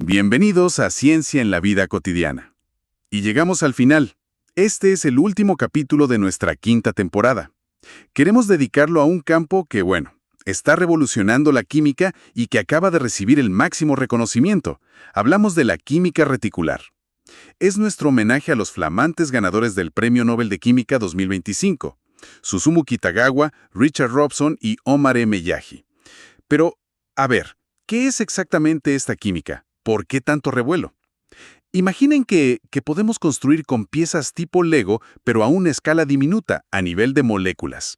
Bienvenidos a Ciencia en la Vida Cotidiana. Y llegamos al final. Este es el último capítulo de nuestra quinta temporada. Queremos dedicarlo a un campo que, está revolucionando la química y que acaba de recibir el máximo reconocimiento. Hablamos de la química reticular. Es nuestro homenaje a los flamantes ganadores del Premio Nobel de Química 2025, Susumu Kitagawa, Richard Robson y Omar M. Yaghi. Pero, a ver, ¿qué es exactamente esta química? ¿Por qué tanto revuelo? Imaginen que podemos construir con piezas tipo Lego, pero a una escala diminuta, a nivel de moléculas.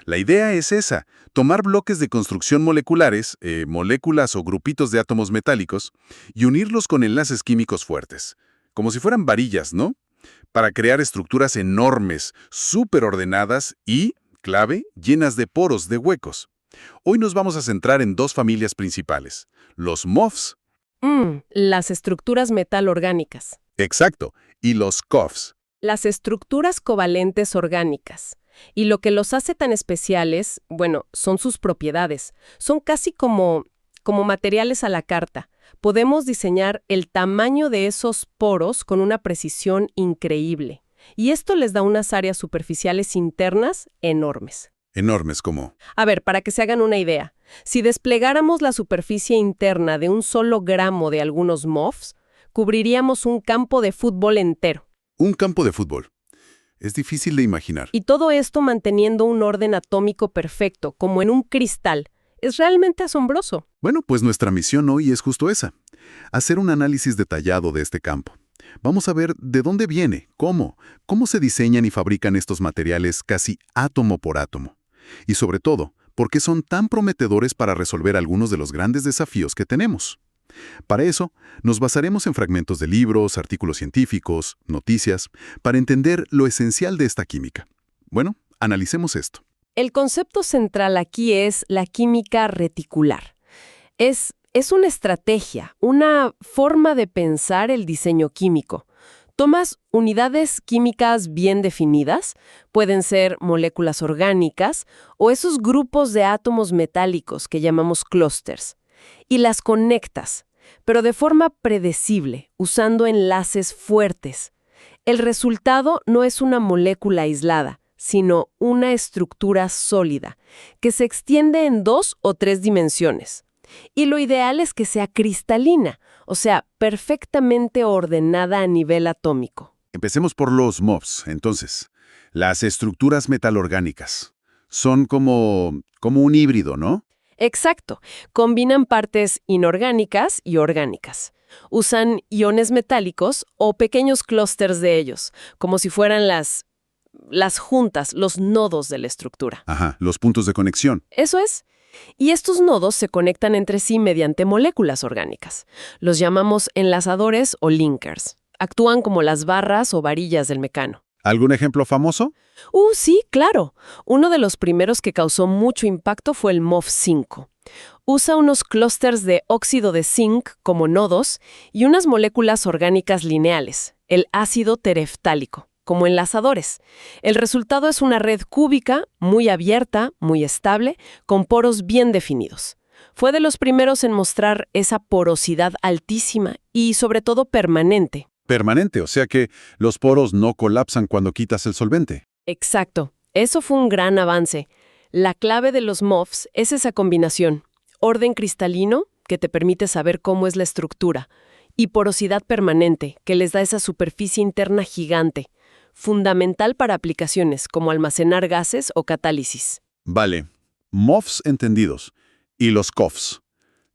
La idea es esa, tomar bloques de construcción moleculares, moléculas o grupitos de átomos metálicos, y unirlos con enlaces químicos fuertes, como si fueran varillas, ¿no? Para crear estructuras enormes, súper ordenadas y, clave, llenas de poros, de huecos. Hoy nos vamos a centrar en dos familias principales, los MOFs. Las estructuras metal-orgánicas. Exacto, y los COFs. Las estructuras covalentes orgánicas. Y lo que los hace tan especiales, son sus propiedades. Son casi como materiales a la carta. Podemos diseñar el tamaño de esos poros con una precisión increíble. Y esto les da unas áreas superficiales internas enormes. Enormes como... A ver, para que se hagan una idea, si desplegáramos la superficie interna de un solo gramo de algunos MOFs, cubriríamos un campo de fútbol entero. Un campo de fútbol. Es difícil de imaginar. Y todo esto manteniendo un orden atómico perfecto, como en un cristal. Es realmente asombroso. Bueno, pues nuestra misión hoy es justo esa. Hacer un análisis detallado de este campo. Vamos a ver de dónde viene, cómo se diseñan y fabrican estos materiales casi átomo por átomo. Y sobre todo, por qué son tan prometedores para resolver algunos de los grandes desafíos que tenemos. Para eso, nos basaremos en fragmentos de libros, artículos científicos, noticias, para entender lo esencial de esta química. Bueno, analicemos esto. El concepto central aquí es la química reticular. Es una estrategia, una forma de pensar el diseño químico. Tomas unidades químicas bien definidas, pueden ser moléculas orgánicas o esos grupos de átomos metálicos que llamamos clústeres, y las conectas, pero de forma predecible, usando enlaces fuertes. El resultado no es una molécula aislada, sino una estructura sólida, que se extiende en 2 o 3 dimensiones. Y lo ideal es que sea cristalina, o sea, perfectamente ordenada a nivel atómico. Empecemos por los MOFs, entonces. Las estructuras metalorgánicas. Son como un híbrido, ¿no? Exacto. Combinan partes inorgánicas y orgánicas. Usan iones metálicos o pequeños clústeres de ellos, como si fueran las juntas, los nodos de la estructura. Ajá, los puntos de conexión. Eso es. Y estos nodos se conectan entre sí mediante moléculas orgánicas. Los llamamos enlazadores o linkers. Actúan como las barras o varillas del mecano. ¿Algún ejemplo famoso? Sí, claro. Uno de los primeros que causó mucho impacto fue el MOF5. Usa unos clústeres de óxido de zinc como nodos y unas moléculas orgánicas lineales, el ácido tereftálico, como enlazadores. El resultado es una red cúbica, muy abierta, muy estable, con poros bien definidos. Fue de los primeros en mostrar esa porosidad altísima y, sobre todo, permanente. Permanente, o sea que los poros no colapsan cuando quitas el solvente. Exacto. Eso fue un gran avance. La clave de los MOFs es esa combinación. Orden cristalino, que te permite saber cómo es la estructura, y porosidad permanente, que les da esa superficie interna gigante, fundamental para aplicaciones como almacenar gases o catálisis. Vale. MOFs entendidos. ¿Y los COFs?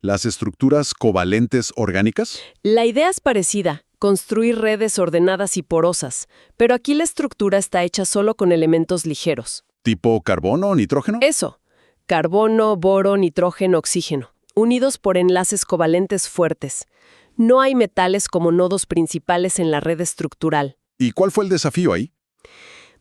¿Las estructuras covalentes orgánicas? La idea es parecida, construir redes ordenadas y porosas, pero aquí la estructura está hecha solo con elementos ligeros. ¿Tipo carbono o nitrógeno? Eso. Carbono, boro, nitrógeno, oxígeno, unidos por enlaces covalentes fuertes. No hay metales como nodos principales en la red estructural. ¿Y cuál fue el desafío ahí?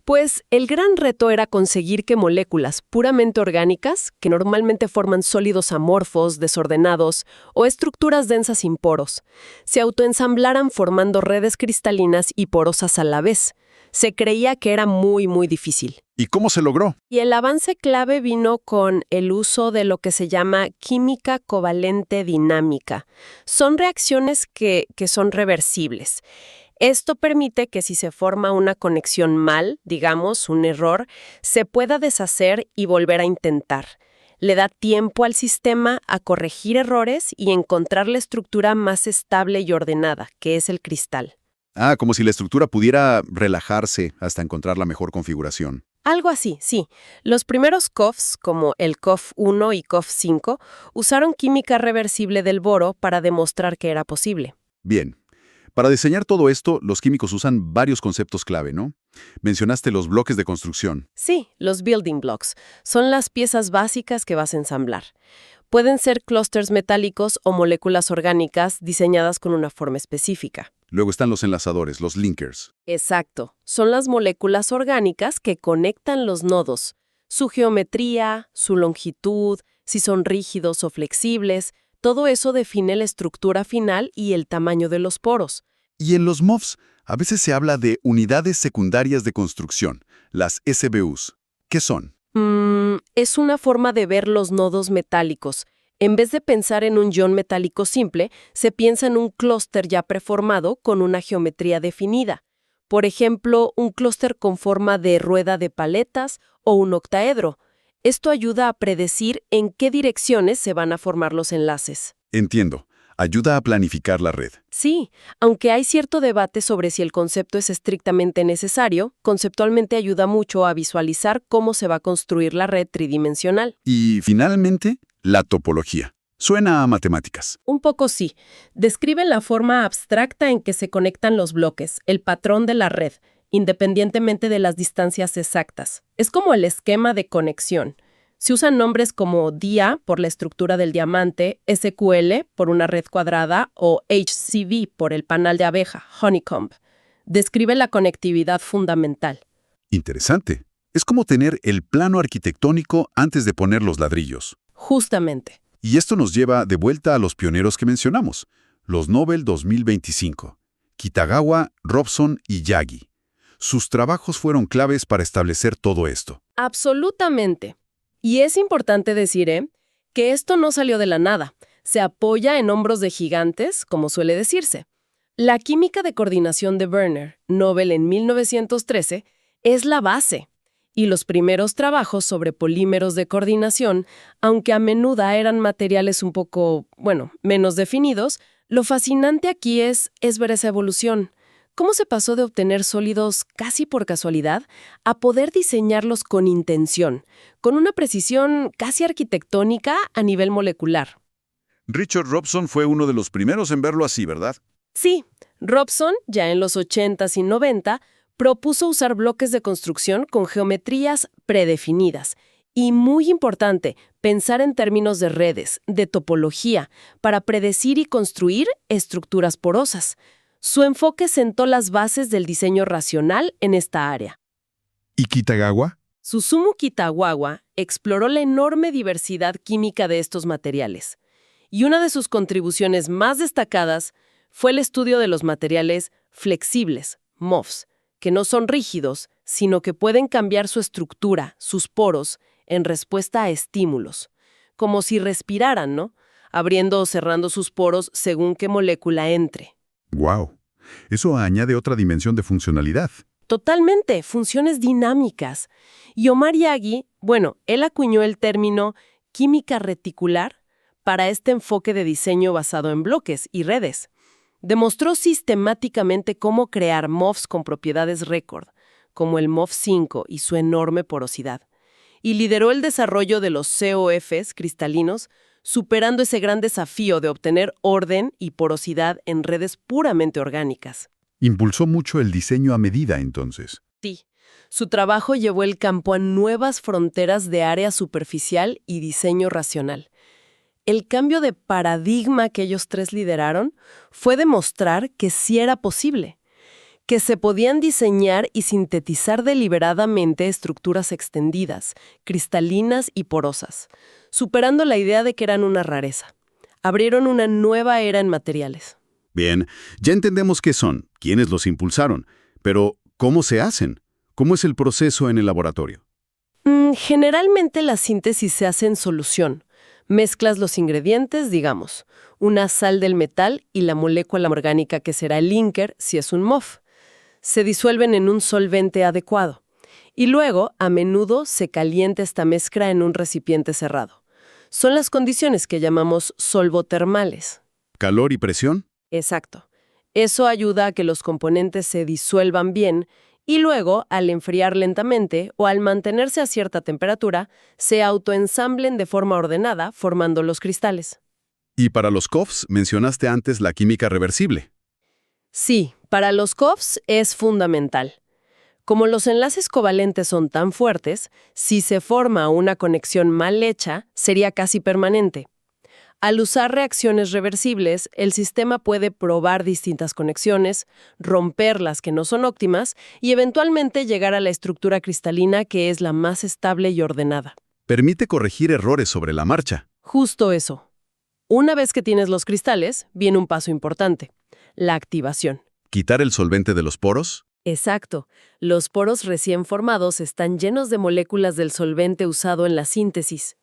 Pues el gran reto era conseguir que moléculas puramente orgánicas, que normalmente forman sólidos amorfos, desordenados o estructuras densas sin poros, se autoensamblaran formando redes cristalinas y porosas a la vez, Se creía que era muy, muy difícil. ¿Y cómo se logró? Y el avance clave vino con el uso de lo que se llama química covalente dinámica. Son reacciones que son reversibles. Esto permite que si se forma una conexión mal, digamos, un error, se pueda deshacer y volver a intentar. Le da tiempo al sistema a corregir errores y encontrar la estructura más estable y ordenada, que es el cristal. Ah, como si la estructura pudiera relajarse hasta encontrar la mejor configuración. Algo así, sí. Los primeros COFs, como el COF 1 y COF 5, usaron química reversible del boro para demostrar que era posible. Bien. Para diseñar todo esto, los químicos usan varios conceptos clave, ¿no? Mencionaste los bloques de construcción. Sí, los building blocks son las piezas básicas que vas a ensamblar. Pueden ser clústeres metálicos o moléculas orgánicas diseñadas con una forma específica. Luego están los enlazadores, los linkers. Exacto, son las moléculas orgánicas que conectan los nodos. Su geometría, su longitud, si son rígidos o flexibles, todo eso define la estructura final y el tamaño de los poros. Y en los MOFs, a veces se habla de unidades secundarias de construcción, las SBUs. ¿Qué son? Es una forma de ver los nodos metálicos. En vez de pensar en un ion metálico simple, se piensa en un clúster ya preformado con una geometría definida. Por ejemplo, un clúster con forma de rueda de paletas o un octaedro. Esto ayuda a predecir en qué direcciones se van a formar los enlaces. Entiendo. Ayuda a planificar la red. Sí, aunque hay cierto debate sobre si el concepto es estrictamente necesario, conceptualmente ayuda mucho a visualizar cómo se va a construir la red tridimensional. Y, finalmente, la topología. Suena a matemáticas. Un poco sí. Describe la forma abstracta en que se conectan los bloques, el patrón de la red, independientemente de las distancias exactas. Es como el esquema de conexión. Se usan nombres como DIA por la estructura del diamante, SQL por una red cuadrada o HCV por el panal de abeja, honeycomb. Describe la conectividad fundamental. Interesante. Es como tener el plano arquitectónico antes de poner los ladrillos. Justamente. Y esto nos lleva de vuelta a los pioneros que mencionamos, los Nobel 2025, Kitagawa, Robson y Yagi. Sus trabajos fueron claves para establecer todo esto. Absolutamente. Y es importante decir, que esto no salió de la nada. Se apoya en hombros de gigantes, como suele decirse. La química de coordinación de Werner, Nobel en 1913, es la base. Y los primeros trabajos sobre polímeros de coordinación, aunque a menudo eran materiales un poco, menos definidos, lo fascinante aquí es ver esa evolución. ¿Cómo se pasó de obtener sólidos casi por casualidad a poder diseñarlos con intención, con una precisión casi arquitectónica a nivel molecular? Richard Robson fue uno de los primeros en verlo así, ¿verdad? Sí, Robson, ya en los 80s y 90, propuso usar bloques de construcción con geometrías predefinidas. Y muy importante, pensar en términos de redes, de topología, para predecir y construir estructuras porosas. Su enfoque sentó las bases del diseño racional en esta área. ¿Y Kitagawa? Susumu Kitagawa exploró la enorme diversidad química de estos materiales. Y una de sus contribuciones más destacadas fue el estudio de los materiales flexibles, MOFs, que no son rígidos, sino que pueden cambiar su estructura, sus poros, en respuesta a estímulos. Como si respiraran, ¿no? Abriendo o cerrando sus poros según qué molécula entre. ¡Wow! Eso añade otra dimensión de funcionalidad. Totalmente, funciones dinámicas. Y Omar Yagi, él acuñó el término química reticular para este enfoque de diseño basado en bloques y redes. Demostró sistemáticamente cómo crear MOFs con propiedades récord, como el MOF 5 y su enorme porosidad. Y lideró el desarrollo de los COFs cristalinos, superando ese gran desafío de obtener orden y porosidad en redes puramente orgánicas. Impulsó mucho el diseño a medida, entonces. Sí, su trabajo llevó el campo a nuevas fronteras de área superficial y diseño racional. El cambio de paradigma que ellos tres lideraron fue demostrar que sí era posible, que se podían diseñar y sintetizar deliberadamente estructuras extendidas, cristalinas y porosas, superando la idea de que eran una rareza. Abrieron una nueva era en materiales. Bien, ya entendemos qué son, quiénes los impulsaron, pero ¿cómo se hacen? ¿Cómo es el proceso en el laboratorio? Generalmente la síntesis se hace en solución. Mezclas los ingredientes, digamos, una sal del metal y la molécula orgánica que será el linker si es un MOF. Se disuelven en un solvente adecuado. Y luego, a menudo, se calienta esta mezcla en un recipiente cerrado. Son las condiciones que llamamos solvotermales. ¿Calor y presión? Exacto. Eso ayuda a que los componentes se disuelvan bien y luego, al enfriar lentamente o al mantenerse a cierta temperatura, se autoensamblen de forma ordenada, formando los cristales. Y para los COFs mencionaste antes la química reversible. Sí, para los COFs es fundamental. Como los enlaces covalentes son tan fuertes, si se forma una conexión mal hecha, sería casi permanente. Al usar reacciones reversibles, el sistema puede probar distintas conexiones, romper las que no son óptimas y eventualmente llegar a la estructura cristalina que es la más estable y ordenada. Permite corregir errores sobre la marcha. Justo eso. Una vez que tienes los cristales, viene un paso importante: la activación. ¿Quitar el solvente de los poros? Exacto. Los poros recién formados están llenos de moléculas del solvente usado en la síntesis.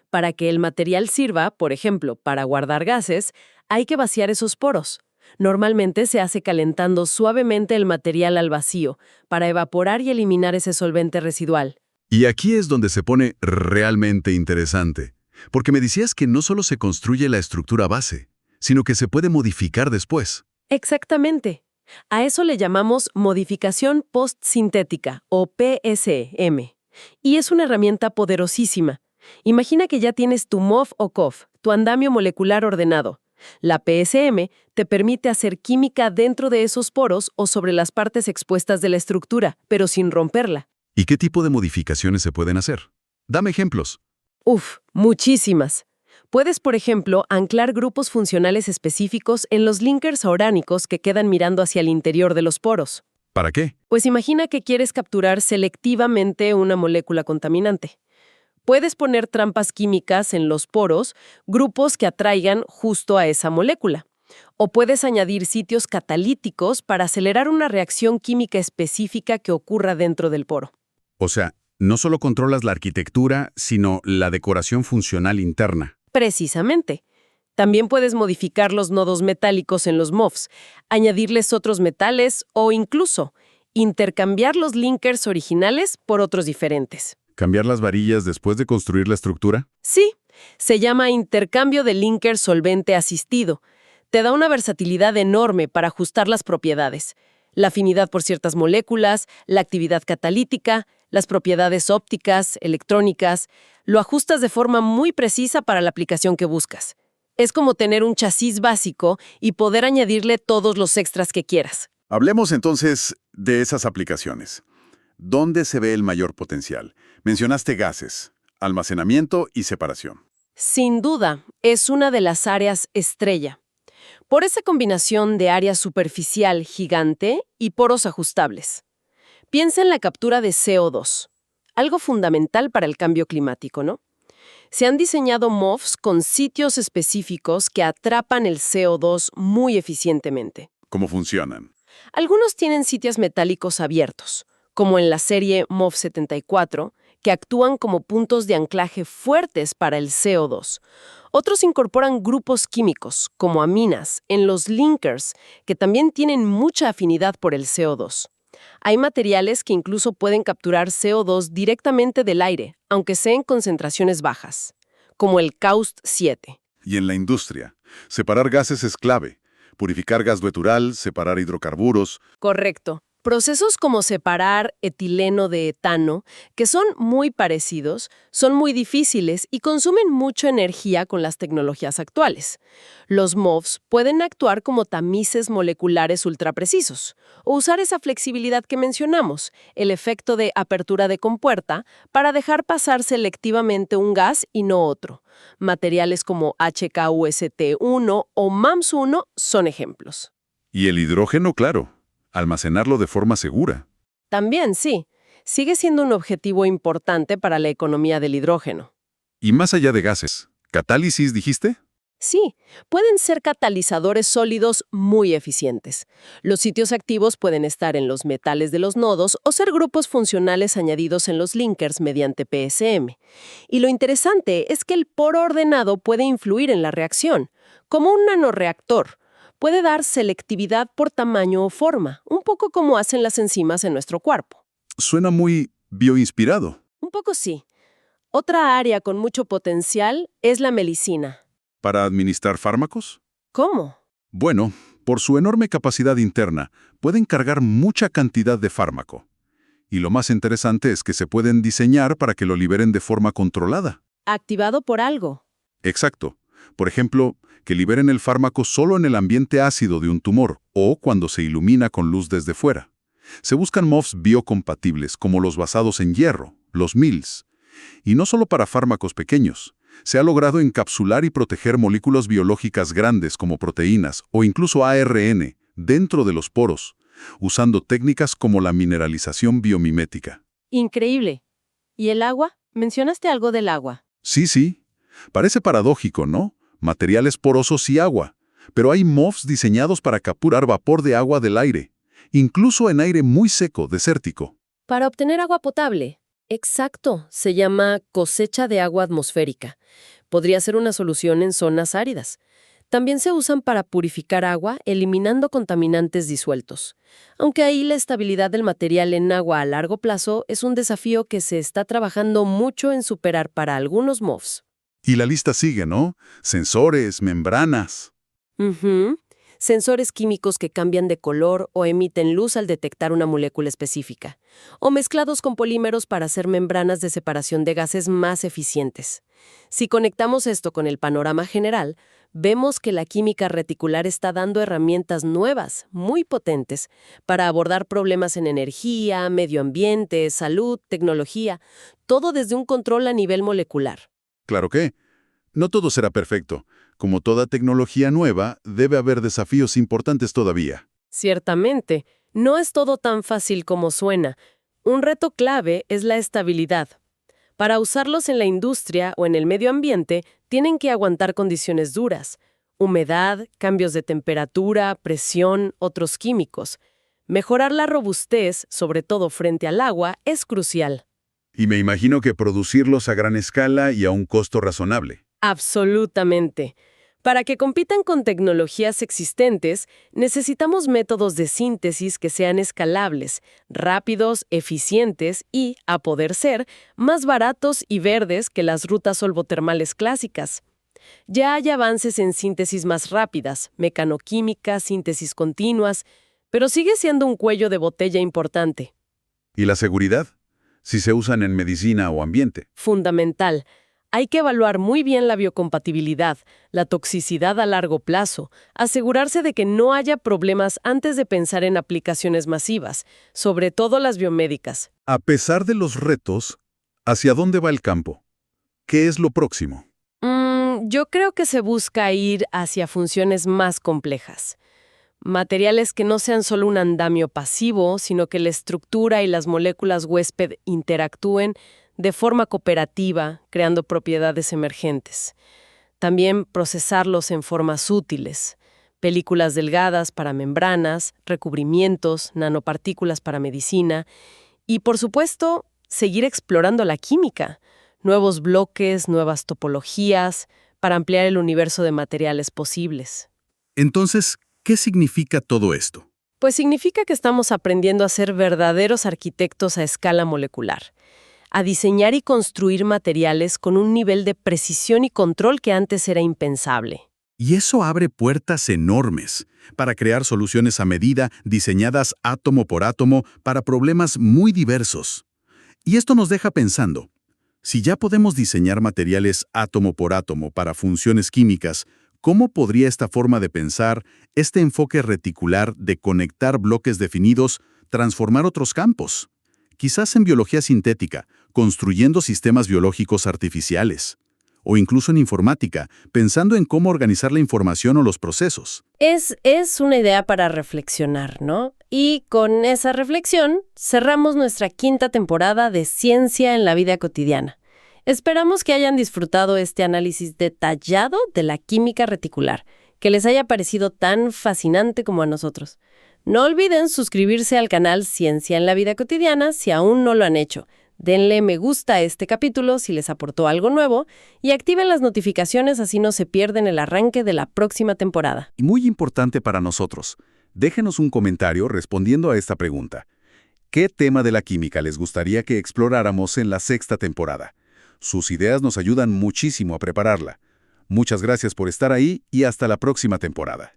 Para que el material sirva, por ejemplo, para guardar gases, hay que vaciar esos poros. Normalmente se hace calentando suavemente el material al vacío, para evaporar y eliminar ese solvente residual. Y aquí es donde se pone realmente interesante, porque me decías que no solo se construye la estructura base, sino que se puede modificar después. Exactamente. A eso le llamamos modificación postsintética, o PSM. Y es una herramienta poderosísima. Imagina que ya tienes tu MOF o COF, tu andamio molecular ordenado. La PSM te permite hacer química dentro de esos poros o sobre las partes expuestas de la estructura, pero sin romperla. ¿Y qué tipo de modificaciones se pueden hacer? Dame ejemplos. Muchísimas. Puedes, por ejemplo, anclar grupos funcionales específicos en los linkers oránicos que quedan mirando hacia el interior de los poros. ¿Para qué? Pues imagina que quieres capturar selectivamente una molécula contaminante. Puedes poner trampas químicas en los poros, grupos que atraigan justo a esa molécula. O puedes añadir sitios catalíticos para acelerar una reacción química específica que ocurra dentro del poro. O sea, no solo controlas la arquitectura, sino la decoración funcional interna. Precisamente. También puedes modificar los nodos metálicos en los MOFs, añadirles otros metales o incluso intercambiar los linkers originales por otros diferentes. ¿Cambiar las varillas después de construir la estructura? Sí, se llama intercambio de linker solvente asistido. Te da una versatilidad enorme para ajustar las propiedades. La afinidad por ciertas moléculas, la actividad catalítica, las propiedades ópticas, electrónicas. Lo ajustas de forma muy precisa para la aplicación que buscas. Es como tener un chasis básico y poder añadirle todos los extras que quieras. Hablemos entonces de esas aplicaciones. ¿Dónde se ve el mayor potencial? Mencionaste gases, almacenamiento y separación. Sin duda, es una de las áreas estrella. Por esa combinación de área superficial gigante y poros ajustables. Piensa en la captura de CO2, algo fundamental para el cambio climático, ¿no? Se han diseñado MOFs con sitios específicos que atrapan el CO2 muy eficientemente. ¿Cómo funcionan? Algunos tienen sitios metálicos abiertos, como en la serie MOF 74, que actúan como puntos de anclaje fuertes para el CO2. Otros incorporan grupos químicos, como aminas, en los linkers, que también tienen mucha afinidad por el CO2. Hay materiales que incluso pueden capturar CO2 directamente del aire, aunque sea en concentraciones bajas, como el CAUST 7. Y en la industria, separar gases es clave. Purificar gas natural, separar hidrocarburos. Correcto. Procesos como separar etileno de etano, que son muy parecidos, son muy difíciles y consumen mucha energía con las tecnologías actuales. Los MOFs pueden actuar como tamices moleculares ultraprecisos, o usar esa flexibilidad que mencionamos, el efecto de apertura de compuerta, para dejar pasar selectivamente un gas y no otro. Materiales como HKUST1 o MAMS1 son ejemplos. Y el hidrógeno, claro. Almacenarlo de forma segura. También sí, sigue siendo un objetivo importante para la economía del hidrógeno. Y más allá de gases, ¿catálisis dijiste? Sí, pueden ser catalizadores sólidos muy eficientes. Los sitios activos pueden estar en los metales de los nodos o ser grupos funcionales añadidos en los linkers mediante PSM. Y lo interesante es que el poro ordenado puede influir en la reacción. Como un nanorreactor, puede dar selectividad por tamaño o forma, un poco como hacen las enzimas en nuestro cuerpo. Suena muy bioinspirado. Un poco sí. Otra área con mucho potencial es la medicina. ¿Para administrar fármacos? ¿Cómo? Bueno, por su enorme capacidad interna, pueden cargar mucha cantidad de fármaco. Y lo más interesante es que se pueden diseñar para que lo liberen de forma controlada. Activado por algo. Exacto. Por ejemplo, que liberen el fármaco solo en el ambiente ácido de un tumor o cuando se ilumina con luz desde fuera. Se buscan MOFs biocompatibles como los basados en hierro, los MILS. Y no solo para fármacos pequeños. Se ha logrado encapsular y proteger moléculas biológicas grandes como proteínas o incluso ARN dentro de los poros, usando técnicas como la mineralización biomimética. Increíble. ¿Y el agua? ¿Mencionaste algo del agua? Sí. Parece paradójico, ¿no? Materiales porosos y agua. Pero hay MOFs diseñados para capturar vapor de agua del aire, incluso en aire muy seco, desértico. Para obtener agua potable. Exacto, se llama cosecha de agua atmosférica. Podría ser una solución en zonas áridas. También se usan para purificar agua, eliminando contaminantes disueltos. Aunque ahí la estabilidad del material en agua a largo plazo es un desafío que se está trabajando mucho en superar para algunos MOFs. Y la lista sigue, ¿no? Sensores, membranas. Ujú. Sensores químicos que cambian de color o emiten luz al detectar una molécula específica, o mezclados con polímeros para hacer membranas de separación de gases más eficientes. Si conectamos esto con el panorama general, vemos que la química reticular está dando herramientas nuevas, muy potentes, para abordar problemas en energía, medio ambiente, salud, tecnología, todo desde un control a nivel molecular. Claro que no todo será perfecto. Como toda tecnología nueva, debe haber desafíos importantes todavía. Ciertamente, no es todo tan fácil como suena. Un reto clave es la estabilidad. Para usarlos en la industria o en el medio ambiente, tienen que aguantar condiciones duras: humedad, cambios de temperatura, presión, otros químicos. Mejorar la robustez, sobre todo frente al agua, es crucial. Y me imagino que producirlos a gran escala y a un costo razonable. Absolutamente. Para que compitan con tecnologías existentes, necesitamos métodos de síntesis que sean escalables, rápidos, eficientes y, a poder ser, más baratos y verdes que las rutas solvotermales clásicas. Ya hay avances en síntesis más rápidas, mecanoquímica, síntesis continuas, pero sigue siendo un cuello de botella importante. ¿Y la seguridad? Si se usan en medicina o ambiente. Fundamental. Hay que evaluar muy bien la biocompatibilidad, la toxicidad a largo plazo, asegurarse de que no haya problemas antes de pensar en aplicaciones masivas, sobre todo las biomédicas. A pesar de los retos, ¿hacia dónde va el campo? ¿Qué es lo próximo? Yo creo que se busca ir hacia funciones más complejas. Materiales que no sean solo un andamio pasivo, sino que la estructura y las moléculas huésped interactúen de forma cooperativa, creando propiedades emergentes. También procesarlos en formas útiles: películas delgadas para membranas, recubrimientos, nanopartículas para medicina y, por supuesto, seguir explorando la química, nuevos bloques, nuevas topologías, para ampliar el universo de materiales posibles. Entonces, ¿qué significa todo esto? Pues significa que estamos aprendiendo a ser verdaderos arquitectos a escala molecular, a diseñar y construir materiales con un nivel de precisión y control que antes era impensable. Y eso abre puertas enormes para crear soluciones a medida, diseñadas átomo por átomo para problemas muy diversos. Y esto nos deja pensando, si ya podemos diseñar materiales átomo por átomo para funciones químicas, ¿cómo podría esta forma de pensar, este enfoque reticular de conectar bloques definidos, transformar otros campos? Quizás en biología sintética, construyendo sistemas biológicos artificiales. O incluso en informática, pensando en cómo organizar la información o los procesos. Es una idea para reflexionar, ¿no? Y con esa reflexión cerramos nuestra 5ª temporada de Ciencia en la Vida Cotidiana. Esperamos que hayan disfrutado este análisis detallado de la química reticular, que les haya parecido tan fascinante como a nosotros. No olviden suscribirse al canal Ciencia en la Vida Cotidiana si aún no lo han hecho. Denle me gusta a este capítulo si les aportó algo nuevo y activen las notificaciones así no se pierden el arranque de la próxima temporada. Y muy importante para nosotros, déjenos un comentario respondiendo a esta pregunta. ¿Qué tema de la química les gustaría que exploráramos en la 6ª temporada? Sus ideas nos ayudan muchísimo a prepararla. Muchas gracias por estar ahí y hasta la próxima temporada.